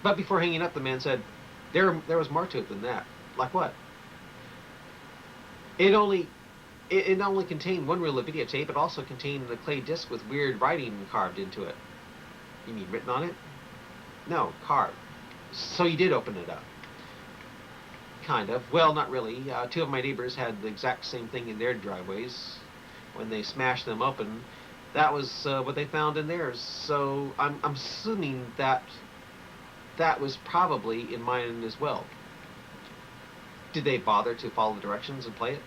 But before hanging up, the man said, there was more to it than that. Like what? It only it not only contained one reel of videotape, it also contained a clay disc with weird writing carved into it. You mean written on it? No, carved. So you did open it up. Kind of. Well, not really. Two of my neighbors had the exact same thing in their driveways. When they smashed them open, that was what they found in theirs. So I'm assuming that that was probably in mine as well. Did they bother to follow the directions and play it?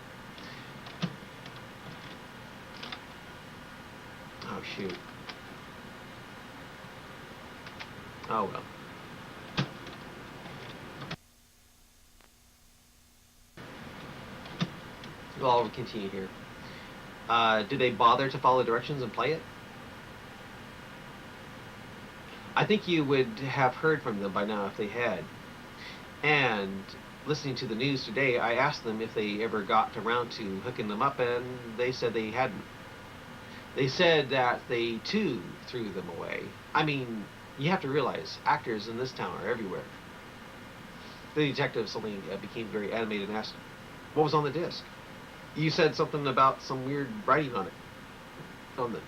Oh, shoot. Oh, well. Well, I'll continue here. Did they bother to follow directions and play it? I think you would have heard from them by now if they had. And listening to the news today, I asked them if they ever got around to hooking them up, and they said they hadn't. They said that they too threw them away. I mean, you have to realize actors in this town are everywhere. The detective suddenly became very animated and asked, "What was on the disc?" You said something about some weird writing on it. On the,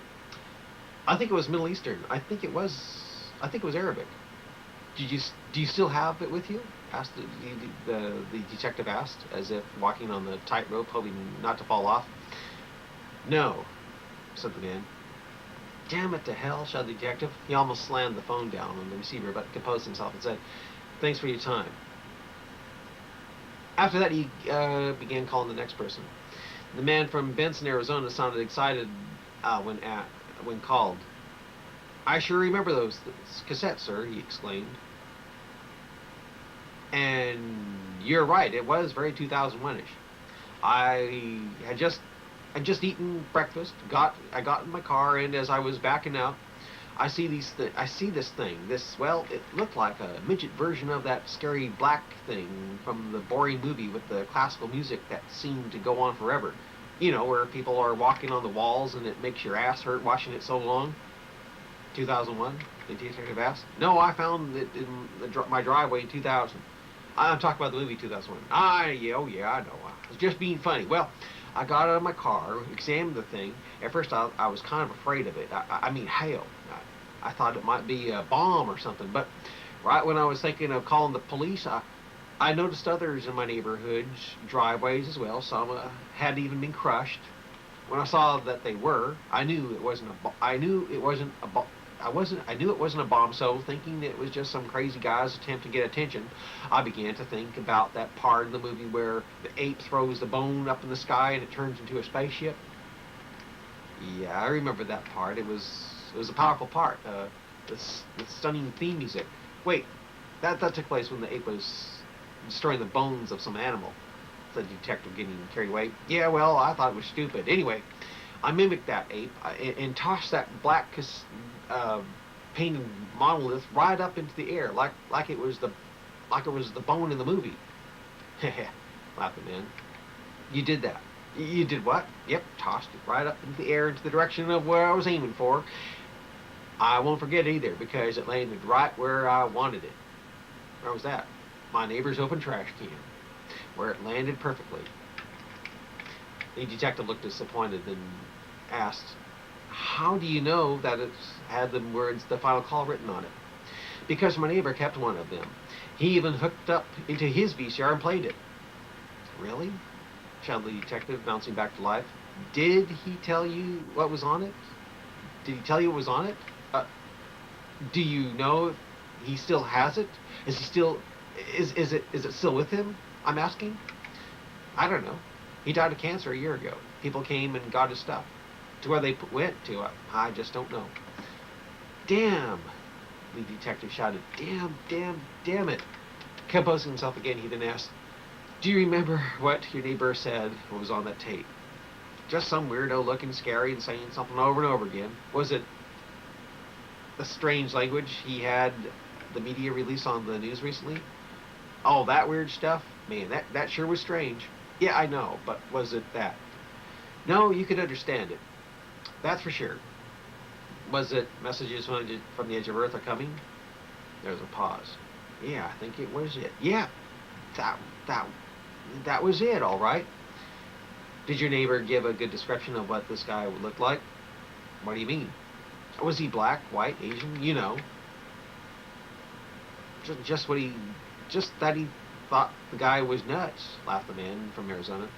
I think it was Middle Eastern. I think it was. I think it was Arabic. Did you do you still have it with you? Asked the detective asked, as if walking on the tightrope, hoping not to fall off. No, said the man. Damn it to hell, shouted the detective. He almost slammed the phone down on the receiver, but composed himself and said, "Thanks for your time." After that, he began calling the next person. The man from Benson, Arizona, sounded excited when called. "I sure remember those cassettes, sir," he exclaimed. And you're right, it was very 2001ish. I had just eaten breakfast. I got in my car, and as I was backing out, I see this thing. It looked like a midget version of that scary black thing from the boring movie with the classical music that seemed to go on forever. You know, where people are walking on the walls and it makes your ass hurt watching it so long. 2001, the detective asked. No, I found it in my driveway in 2000. I'm talking about the movie 2001. Oh yeah, I know. I was just being funny. Well, I got out of my car, examined the thing. At first, I was kind of afraid of it. I mean, hell, I thought it might be a bomb or something. But right when I was thinking of calling the police, I noticed others in my neighborhood's driveways as well. Some had even been crushed. When I saw that they were, I knew it wasn't a. I knew it wasn't a. I knew it wasn't a bomb. So, thinking it was just some crazy guy's attempt to get attention, I began to think about that part of the movie where the ape throws the bone up in the sky and it turns into a spaceship. Yeah, I remember that part. It was a powerful part. The stunning theme music. Wait, that took place when the ape was destroying the bones of some animal. Said the detective, getting carried away. Yeah, well, I thought it was stupid. Anyway, I mimicked that ape and tossed that black painted monolith right up into the air, like it was the bone in the movie. Heh, laughed the man. You did that. You did what? Yep, tossed it right up into the air into the direction of where I was aiming for. I won't forget it either because it landed right where I wanted it. Where was that? My neighbor's open trash can, where it landed perfectly. The detective looked disappointed and asked, "How do you know that it had the words 'the final call' written on it?" "Because my neighbor kept one of them. He even hooked up into his VCR and played it." "Really?" shouted the detective, bouncing back to life. "Did he tell you what was on it? Did he tell you what was on it? Do you know if he still has it? Is he still... Is it still with him? I'm asking." "I don't know. He died of cancer a year ago. People came and got his stuff. To where they went to, I just don't know." "Damn!" the detective shouted. Damn it." Composing himself again, he then asked, "Do you remember what your neighbor said what was on that tape?" "Just some weirdo looking scary and saying something over and over again." "Was it the strange language he had the media release on the news recently?" "Oh, that weird stuff? Man, that sure was strange." "Yeah, I know, but was it that?" "No, you could understand it. That's for sure." "Was it messages from the edge of Earth are coming?" There was a pause. Yeah, I think it was it. Yeah, that that that was it. All right. Did your neighbor give a good description of what this guy would look like? What do you mean? Was he black, white, Asian? You know, just what he, just that he thought the guy was nuts. Laughed the man from Arizona.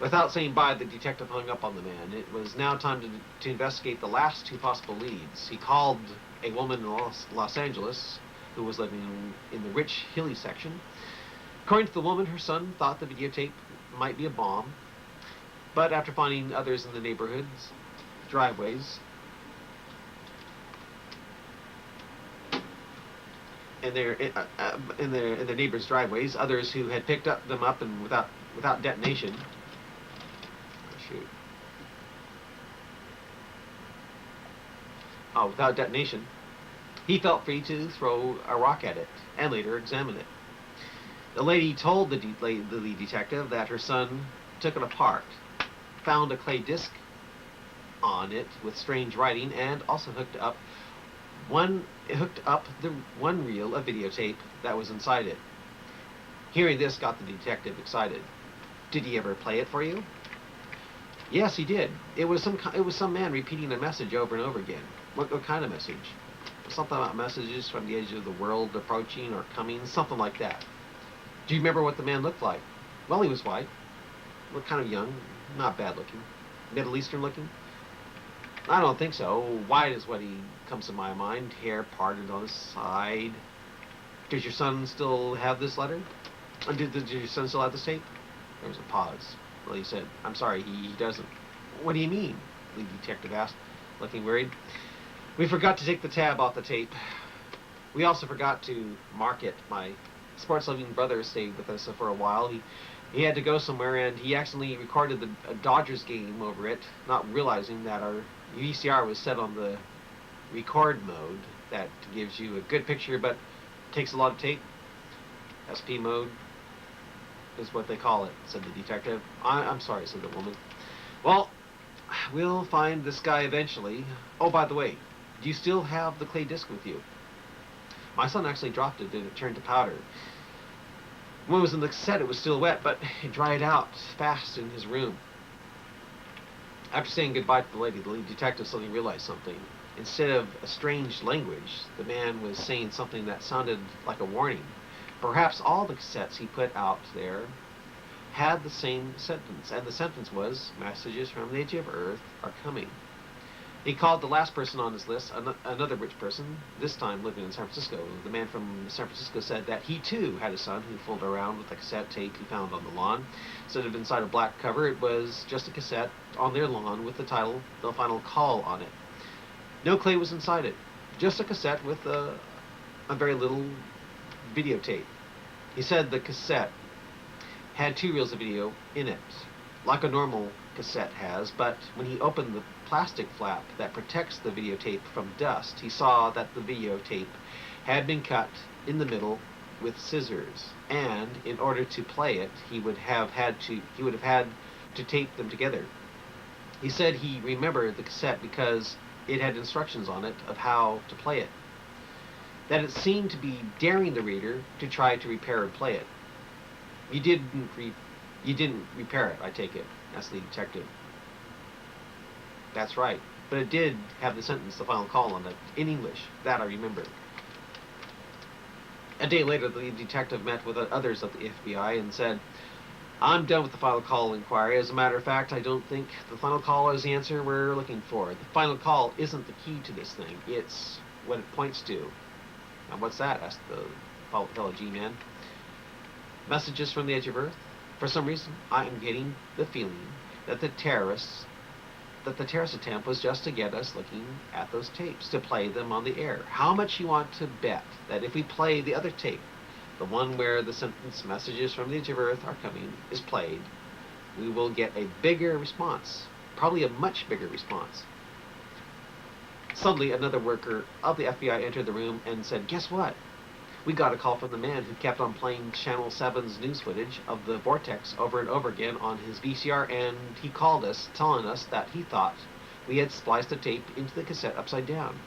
Without saying bye, the detective hung up on the man. It was now time to investigate the last two possible leads. He called a woman in Los Angeles who was living in the rich, hilly section. According to the woman, her son thought the videotape might be a bomb, but after finding others in the neighborhood's driveways, in their neighbors' driveways, others who had picked them up and without detonation. Oh, shoot. Oh, without detonation, he felt free to throw a rock at it and later examine it. The lady told the lead detective that her son took it apart, found a clay disc on it with strange writing, and also hooked up the one reel of videotape that was inside it. Hearing this got the detective excited. Did he ever play it for you? Yes, he did. It was some man repeating a message over and over again. What kind of message? Something about messages from the edge of the world approaching or coming, something like that. Do you remember what the man looked like? Well, he was white. Looked kind of young, not bad looking. Middle Eastern looking? I don't think so. White is what he comes to my mind. Hair parted on his side. Does your son still have this letter? Did your son still have this tape? There was a pause. Well, he said, I'm sorry, he doesn't. What do you mean? The detective asked, looking worried. We forgot to take the tab off the tape. We also forgot to mark it. My sports-loving brother stayed with us for a while. He had to go somewhere, and he accidentally recorded the Dodgers game over it, not realizing that our VCR was set on the record mode. That gives you a good picture, but takes a lot of tape. SP mode is what they call it, said the detective. I'm sorry, said the woman. Well, we'll find this guy eventually. Oh, by the way, do you still have the clay disc with you? My son actually dropped it and it turned to powder. When it was in the cassette, it was still wet, but it dried out fast in his room. After saying goodbye to the lead detective suddenly realized something. Instead of a strange language, the man was saying something that sounded like a warning. Perhaps all the cassettes he put out there had the same sentence, and the sentence was, messages from the edge of Earth are coming. He called the last person on his list, another rich person, this time living in San Francisco. The man from San Francisco said that he too had a son who fooled around with a cassette tape he found on the lawn. Instead of inside a black cover, it was just a cassette on their lawn with the title, The Final Call, on it. No clay was inside it, just a cassette with a very little videotape. He said the cassette had 2 reels of video in it, like a normal cassette has, but when he opened the plastic flap that protects the videotape from dust, he saw that the videotape had been cut in the middle with scissors, and in order to play it, he would have had to tape them together. He said he remembered the cassette because it had instructions on it of how to play it, that it seemed to be daring the reader to try to repair and play it. You didn't repair it, I take it, asked the detective. That's right, but it did have the sentence, the final call, on it, in English. That I remember. A day later, the detective met with others at the FBI and said, I'm done with the final call inquiry. As a matter of fact, I don't think the final call is the answer we're looking for. The final call isn't the key to this thing. It's what it points to. Now, what's that? Asked the fellow G-man. Messages from the edge of Earth? For some reason, I am getting the feeling that the terrorist attempt was just to get us looking at those tapes, to play them on the air. How much you want to bet that if we play the other tape, the one where the sentence, messages from the edge of Earth are coming, is played, we will get a bigger response, probably a much bigger response. Suddenly, another worker of the FBI entered the room and said, guess what? We got a call from the man who kept on playing Channel 7's news footage of the vortex over and over again on his VCR, and he called us, telling us that he thought we had spliced the tape into the cassette upside down.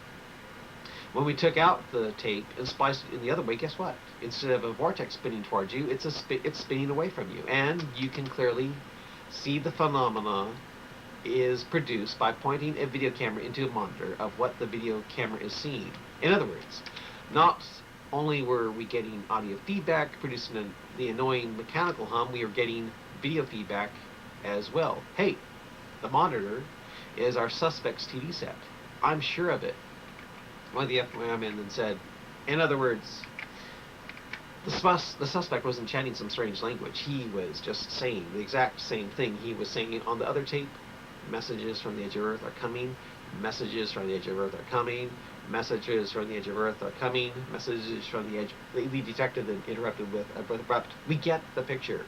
When we took out the tape and spliced it in the other way, guess what? Instead of a vortex spinning towards you, it's spinning away from you, and you can clearly see the phenomena is produced by pointing a video camera into a monitor of what the video camera is seeing. In other words, not only were we getting audio feedback producing the annoying mechanical hum, we were getting video feedback as well. Hey, the monitor is our suspect's TV set. I'm sure of it. One of the FBI men then said, in other words, the suspect wasn't chanting some strange language. He was just saying the exact same thing he was saying on the other tape. Messages from the edge of Earth are coming. Messages from the edge of Earth are coming. Messages from the edge of Earth are coming. Messages from the edge. The detective then interrupted with abrupt. We get the picture.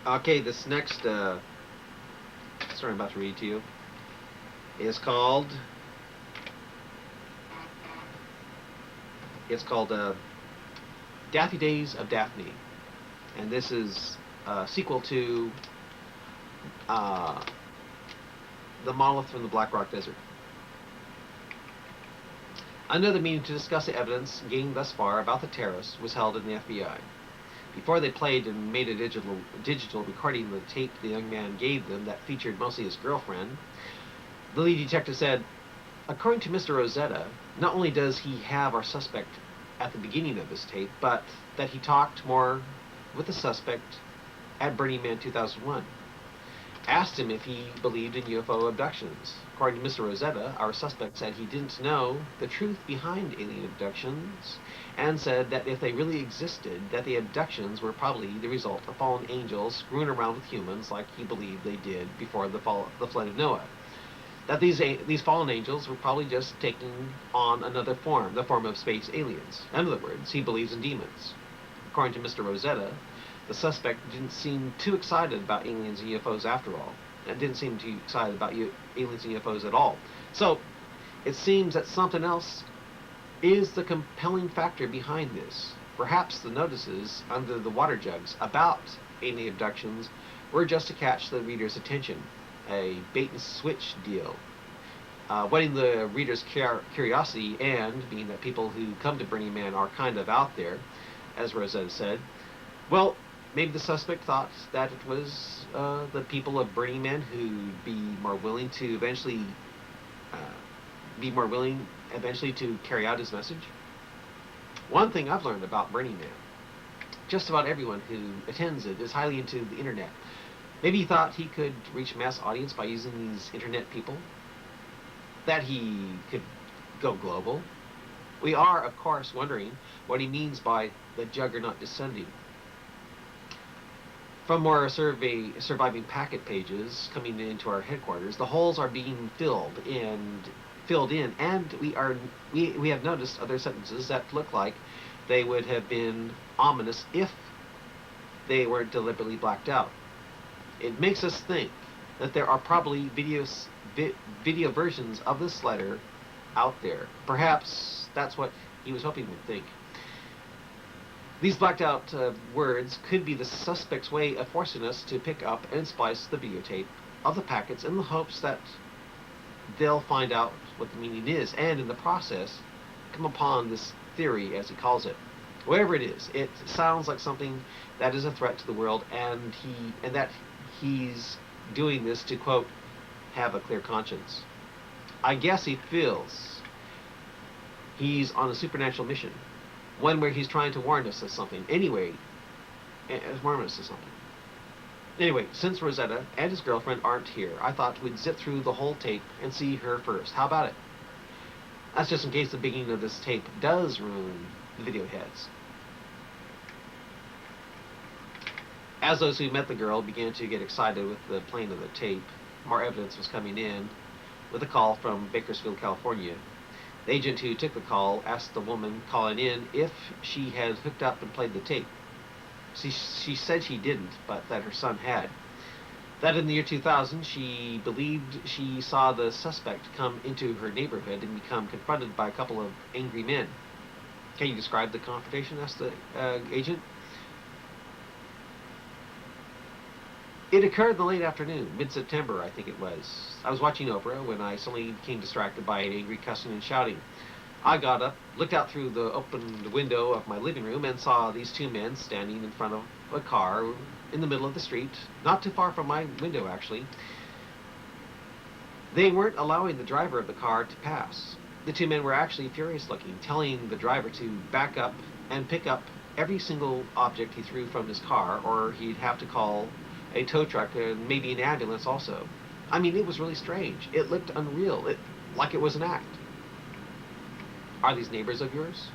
Okay, this next story I'm about to read to you is called Daffy Days of Daphne, and this is a sequel to The Monolith from the Black Rock Desert. Another meeting to discuss the evidence gained thus far about the terrorists was held in the FBI. Before they played and made a digital recording of the tape the young man gave them that featured mostly his girlfriend, the lead detective said, according to Mr. Rosetta, not only does he have our suspect at the beginning of this tape, but that he talked more with the suspect at Burning Man 2001. Asked him if he believed in UFO abductions. According to Mr. Rosetta, our suspect said he didn't know the truth behind alien abductions, and said that if they really existed, that the abductions were probably the result of fallen angels screwing around with humans like he believed they did before the flood of Noah. That these fallen angels were probably just taking on another form, the form of space aliens. In other words, he believes in demons. According to Mr. Rosetta, the suspect didn't seem too excited about aliens and UFOs after all. And didn't seem too excited about aliens and UFOs at all. So, it seems that something else is the compelling factor behind this. Perhaps the notices under the water jugs about alien abductions were just to catch the reader's attention. A bait and switch deal. Whetting the reader's curiosity, and being that people who come to Burning Man are kind of out there, as Rosetta said, well, maybe the suspect thought that it was the people of Burning Man who'd be more willing to eventually to carry out his message. One thing I've learned about Burning Man, just about everyone who attends it is highly into the internet. Maybe he thought he could reach mass audience by using these internet people, that he could go global. We are, of course, wondering what he means by the juggernaut descending. From our surviving packet pages coming into our headquarters, the holes are being filled in, and we have noticed other sentences that look like they would have been ominous if they were deliberately blacked out. It makes us think that there are probably video versions of this letter out there. Perhaps that's what he was hoping we'd think. These blacked out words could be the suspect's way of forcing us to pick up and splice the videotape of the packets in the hopes that they'll find out what the meaning is, and in the process come upon this theory, as he calls it. Whatever it is, it sounds like something that is a threat to the world, and that he's doing this to, quote, have a clear conscience. I guess he feels he's on a supernatural mission, one where he's trying to warn us of something. Anyway, since Rosetta and his girlfriend aren't here, I thought we'd zip through the whole tape and see her first. How about it? That's just in case the beginning of this tape does ruin the video heads. As those who met the girl began to get excited with the playing of the tape, more evidence was coming in with a call from Bakersfield, California. The agent who took the call asked the woman calling in if she had hooked up and played the tape. She said she didn't, but that her son had. That in the year 2000, she believed she saw the suspect come into her neighborhood and become confronted by a couple of angry men. Can you describe the confrontation? Asked the agent. It occurred in the late afternoon, mid-September, I think it was. I was watching Oprah when I suddenly became distracted by an angry cussing and shouting. I got up, looked out through the open window of my living room, and saw these two men standing in front of a car in the middle of the street, not too far from my window, actually. They weren't allowing the driver of the car to pass. The two men were actually furious looking, telling the driver to back up and pick up every single object he threw from his car, or he'd have to call a tow truck and maybe an ambulance also. I mean, it was really strange. It looked unreal, like it was an act. Are these neighbors of yours?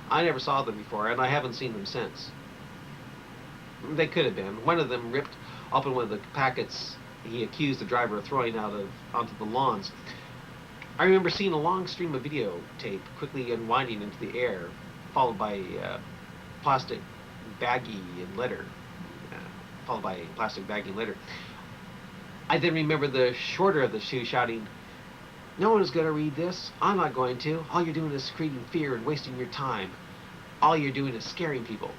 I never saw them before, and I haven't seen them since. They could have been. One of them ripped open one of the packets he accused the driver of throwing onto the lawns. I remember seeing a long stream of videotape quickly unwinding into the air, followed by plastic baggie and litter. I then remember the shorter of the two shouting, "No one is going to read this. I'm not going to. All you're doing is creating fear and wasting your time. All you're doing is scaring people."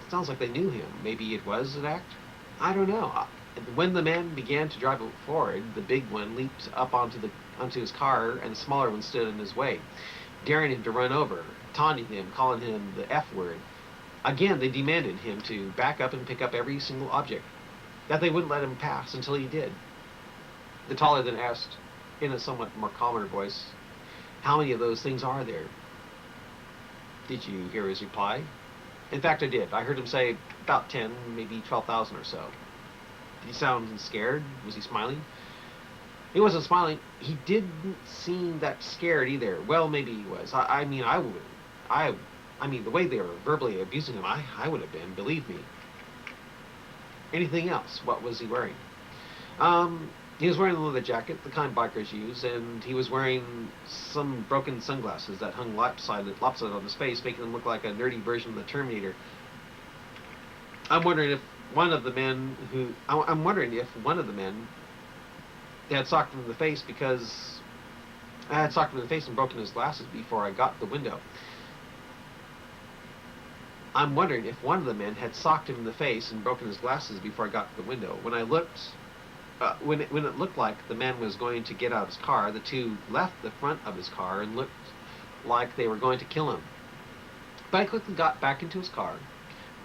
It sounds like they knew him. Maybe it was an act? I don't know. When the man began to drive forward, the big one leaped up onto his car, and the smaller one stood in his way, daring him to run over, taunting him, calling him the F word. Again, they demanded him to back up and pick up every single object, that they wouldn't let him pass until he did. The taller then asked, in a somewhat more calmer voice, "How many of those things are there?" Did you hear his reply? In fact, I did. I heard him say about 10, maybe 12,000 or so. Did he sound scared? Was he smiling? He wasn't smiling. He didn't seem that scared either. Well, maybe he was. I mean, the way they were verbally abusing him, I would have been, believe me. Anything else? What was he wearing? He was wearing a leather jacket, the kind bikers use, and he was wearing some broken sunglasses that hung lopsided on his face, making him look like a nerdy version of the Terminator. I'm wondering if one of the men had socked him in the face because I had socked him in the face and broken his glasses before I got the window. I'm wondering if one of the men had socked him in the face and broken his glasses before I got to the window. When I looked, when it looked like the man was going to get out of his car, the two left the front of his car and looked like they were going to kill him. But I quickly got back into his car,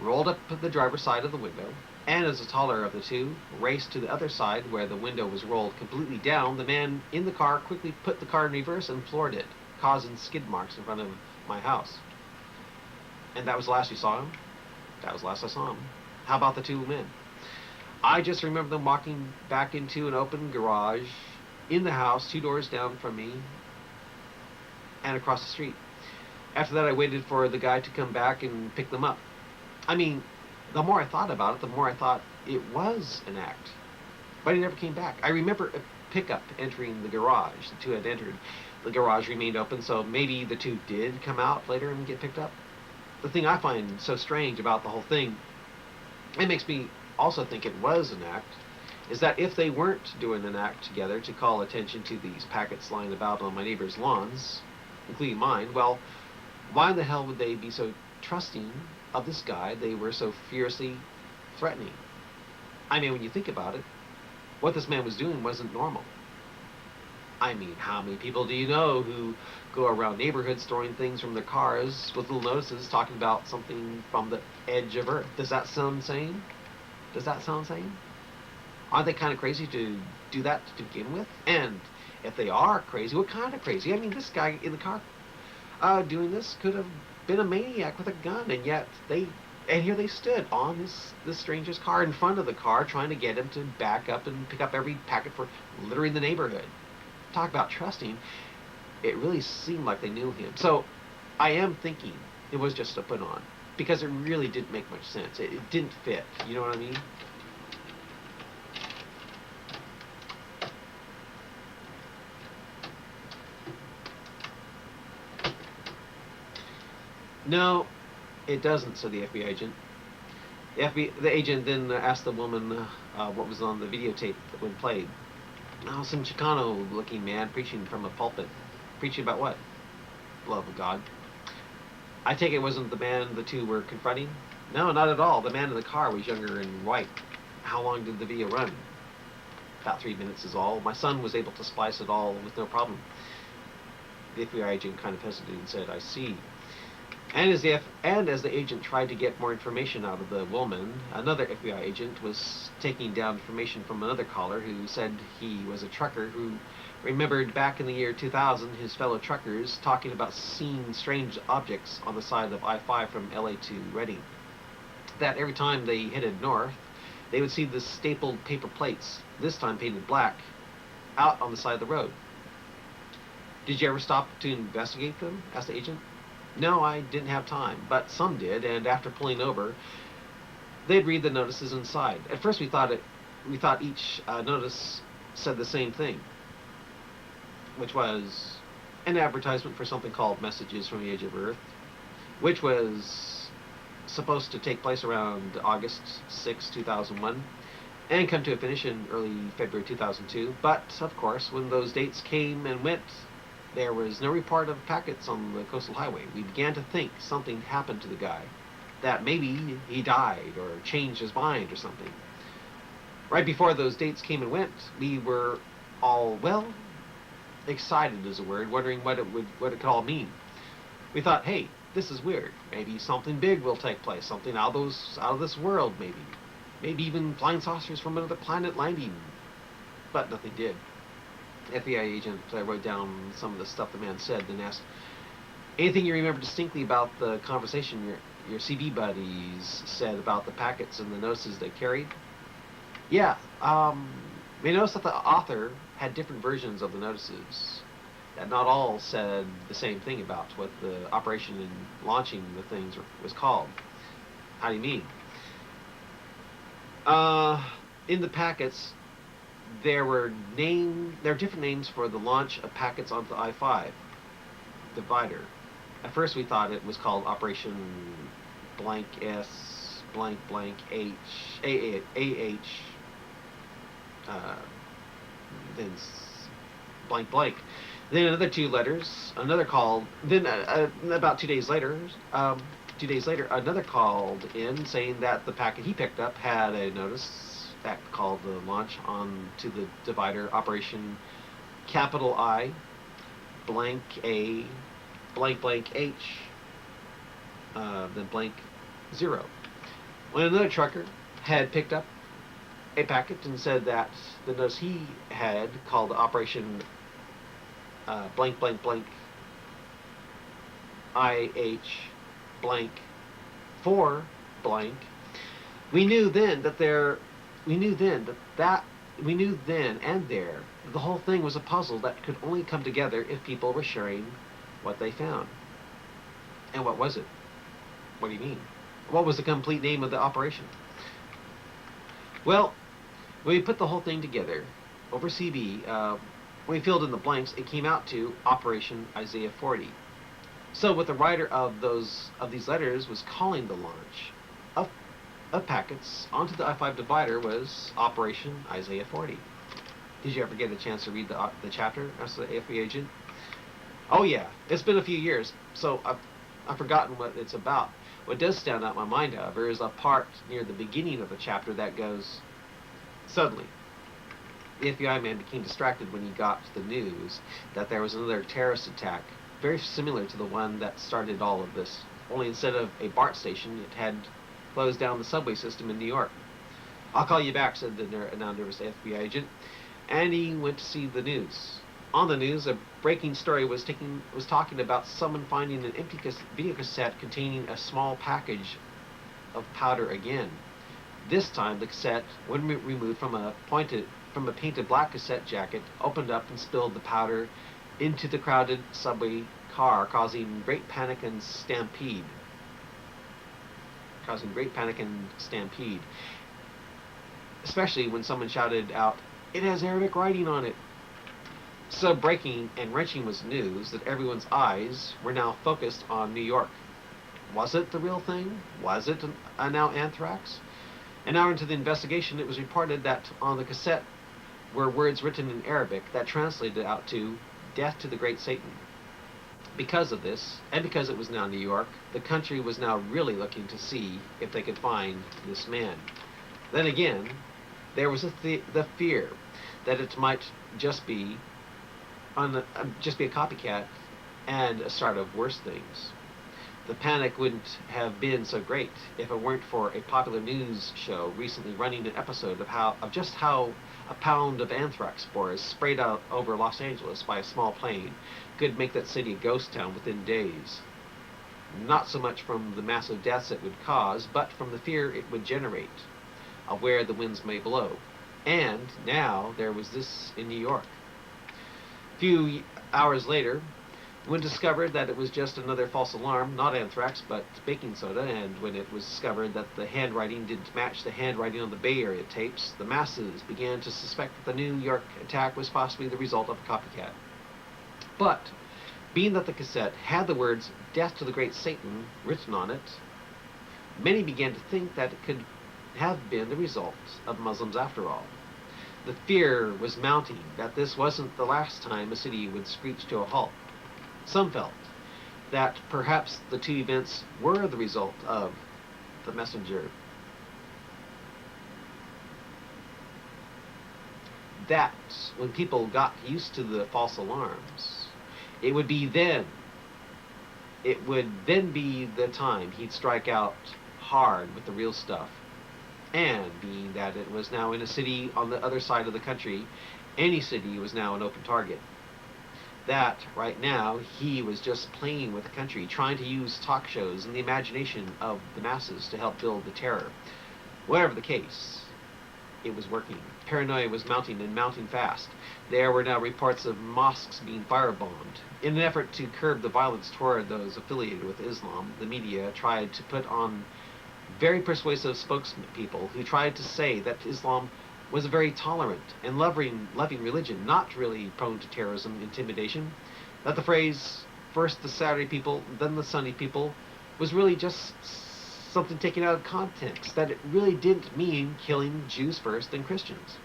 rolled up the driver's side of the window, and as the taller of the two raced to the other side where the window was rolled completely down, the man in the car quickly put the car in reverse and floored it, causing skid marks in front of my house. And that was the last you saw him? That was the last I saw him. How about the two men? I just remember them walking back into an open garage in the house, 2 doors down from me and across the street. After that, I waited for the guy to come back and pick them up. I mean, the more I thought about it, the more I thought it was an act. But he never came back. I remember a pickup entering the garage. The two had entered. The garage remained open, so maybe the two did come out later and get picked up. The thing I find so strange about the whole thing, it makes me also think it was an act, is that if they weren't doing an act together to call attention to these packets lying about on my neighbors' lawns, including mine, well, why in the hell would they be so trusting of this guy they were so fiercely threatening? I mean, when you think about it, what this man was doing wasn't normal. I mean, how many people do you know who go around neighborhoods throwing things from their cars with little notices talking about something from the edge of Earth? Does that sound sane? Does that sound sane? Aren't they kind of crazy to do that to begin with? And if they are crazy, what kind of crazy? I mean, this guy in the car doing this could have been a maniac with a gun, and yet here they stood on this stranger's car, in front of the car, trying to get him to back up and pick up every packet for littering the neighborhood. Talk about trusting. It really seemed like they knew him. So I am thinking it was just a put on, because it really didn't make much sense. It didn't fit. You know what I mean? No, it doesn't, said the FBI agent. The agent then asked the woman what was on the videotape when played. Oh, some Chicano-looking man preaching from a pulpit. Preaching about what? Love of God. I take it wasn't the man the two were confronting? No, not at all. The man in the car was younger and white. How long did the video run? About 3 minutes is all. My son was able to splice it all with no problem. The FBI agent kind of hesitated and said, I see. And as the agent tried to get more information out of the woman, another FBI agent was taking down information from another caller who said he was a trucker who remembered back in the year 2000 his fellow truckers talking about seeing strange objects on the side of I-5 from LA to Redding. That every time they headed north, they would see the stapled paper plates, this time painted black, out on the side of the road. Did you ever stop to investigate them? Asked the agent. No, I didn't have time, but some did, and after pulling over, they'd read the notices inside. At first we thought each notice said the same thing, which was an advertisement for something called Messages from the Edge of Earth, which was supposed to take place around August 6, 2001, and come to a finish in early February 2002. But, of course, when those dates came and went, there was no report of packets on the coastal highway. We began to think something happened to the guy, that maybe he died or changed his mind or something. Right before those dates came and went, we were all, well, excited is a word, wondering what it could all mean. We thought, hey, this is weird. Maybe something big will take place, something out of this world, maybe. Maybe even flying saucers from another planet landing. But nothing did. FBI agent wrote down some of the stuff the man said, then asked, anything you remember distinctly about the conversation your CB buddies said about the packets and the notices they carried? Yeah, we noticed that the author had different versions of the notices, that not all said the same thing about what the operation in launching the things was called. How do you mean? In the packets, there were different names for the launch of packets onto the I-5 divider. At first we thought it was called Operation blank S blank blank H AH then blank blank. Then another two letters, another called. Then about 2 days later, another called in saying that the packet he picked up had a notice that called the launch on to the divider Operation capital I blank A blank blank H then blank 0. When another trucker had picked up a packet and said that the notice he had called Operation blank blank blank IH blank 4 blank, we knew then and there the whole thing was a puzzle that could only come together if people were sharing what they found. And what was it? What do you mean? What was the complete name of the operation? Well, when we put the whole thing together over CB, when we filled in the blanks, it came out to Operation Isaiah 40. So what the writer of these letters was calling the launch of packets onto the I-5 divider was Operation Isaiah 40. Did you ever get a chance to read the chapter? Asked the AFB agent. Oh yeah, it's been a few years, so I've forgotten what it's about. What does stand out in my mind, however, is a part near the beginning of the chapter that goes, suddenly, the FBI man became distracted when he got the news that there was another terrorist attack, very similar to the one that started all of this. Only instead of a BART station, it had closed down the subway system in New York. I'll call you back, said the now nervous FBI agent, and he went to see the news. On the news, a breaking story was talking about someone finding an empty video cassette containing a small package of powder again. This time, the cassette, when removed from a painted black cassette jacket, opened up and spilled the powder into the crowded subway car, causing great panic and stampede. Especially when someone shouted out, "It has Arabic writing on it." So breaking and wrenching was news that everyone's eyes were now focused on New York. Was it the real thing? Was it now anthrax? An hour into the investigation, it was reported that on the cassette were words written in Arabic that translated out to "Death to the Great Satan." Because of this, and because it was now New York, the country was now really looking to see if they could find this man. Then again, There was the fear that it might just be just be a copycat and a start of worse things. The panic wouldn't have been so great if it weren't for a popular news show recently running an episode of just how a pound of anthrax spores sprayed out over Los Angeles by a small plane could make that city a ghost town within days. Not so much from the massive deaths it would cause, but from the fear it would generate of where the winds may blow. And now there was this in New York. A few hours later, when discovered that it was just another false alarm, not anthrax, but baking soda, and when it was discovered that the handwriting didn't match the handwriting on the Bay Area tapes, the masses began to suspect that the New York attack was possibly the result of a copycat. But, being that the cassette had the words, "Death to the Great Satan," written on it, many began to think that it could have been the result of Muslims after all. The fear was mounting that this wasn't the last time a city would screech to a halt. Some felt that perhaps the two events were the result of the messenger. That when people got used to the false alarms, it would then be the time he'd strike out hard with the real stuff. And being that it was now in a city on the other side of the country, any city was now an open target. That, right now, he was just playing with the country, trying to use talk shows and the imagination of the masses to help build the terror. Whatever the case, it was working. Paranoia was mounting and mounting fast. There were now reports of mosques being firebombed. In an effort to curb the violence toward those affiliated with Islam, the media tried to put on very persuasive spokespeople who tried to say that Islam was a very tolerant and loving religion, not really prone to terrorism, intimidation, that the phrase, first the Saturday people, then the Sunday people, was really just something taken out of context, that it really didn't mean killing Jews first, then Christians.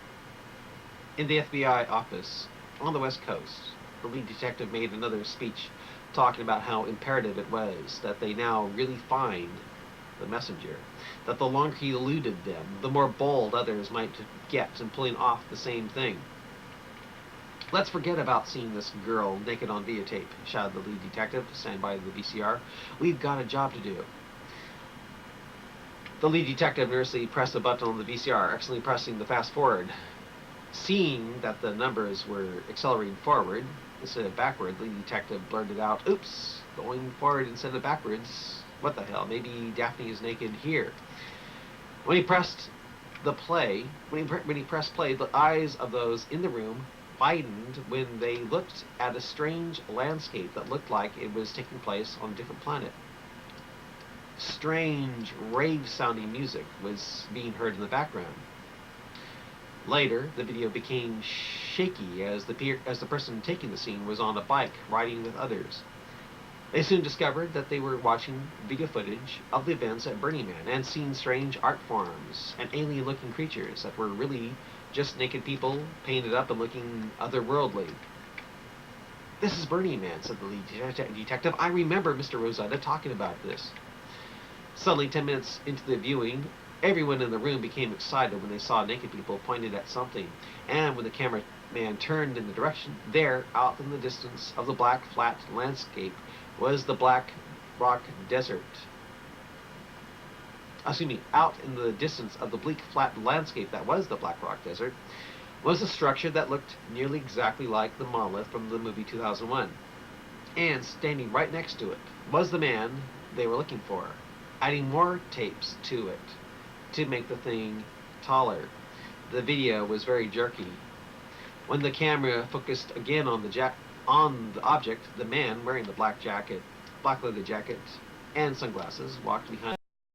In the FBI office on the West Coast, the lead detective made another speech talking about how imperative it was that they now really find the messenger, that the longer he eluded them, the more bold others might get in pulling off the same thing. "Let's forget about seeing this girl naked on videotape," shouted the lead detective, standing by the VCR. "We've got a job to do." The lead detective nervously pressed a button on the VCR, accidentally pressing the fast forward. Seeing that the numbers were accelerating forward instead of backward, the lead detective blurted out, "Oops, going forward instead of backwards. What the hell? Maybe Daphne is naked here." When he pressed pressed play, the eyes of those in the room widened when they looked at a strange landscape that looked like it was taking place on a different planet. Strange, rave-sounding music was being heard in the background. Later, the video became shaky as the person taking the scene was on a bike riding with others. They soon discovered that they were watching video footage of the events at Burning Man and seeing strange art forms and alien-looking creatures that were really just naked people painted up and looking otherworldly. "This is Burning Man," said the lead detective. "I remember Mr. Rosetta talking about this." Suddenly, 10 minutes into the viewing, everyone in the room became excited when they saw naked people pointed at something, and when the cameraman turned in the direction, there, out in the distance of the black, flat landscape, was the Black Rock Desert. Out in the distance of the bleak, flat landscape that was the Black Rock Desert, was a structure that looked nearly exactly like the monolith from the movie 2001. And standing right next to it was the man they were looking for, adding more tapes to it to make the thing taller. The video was very jerky. When the camera focused again on the object, the man wearing the black leather jacket, and sunglasses walked behind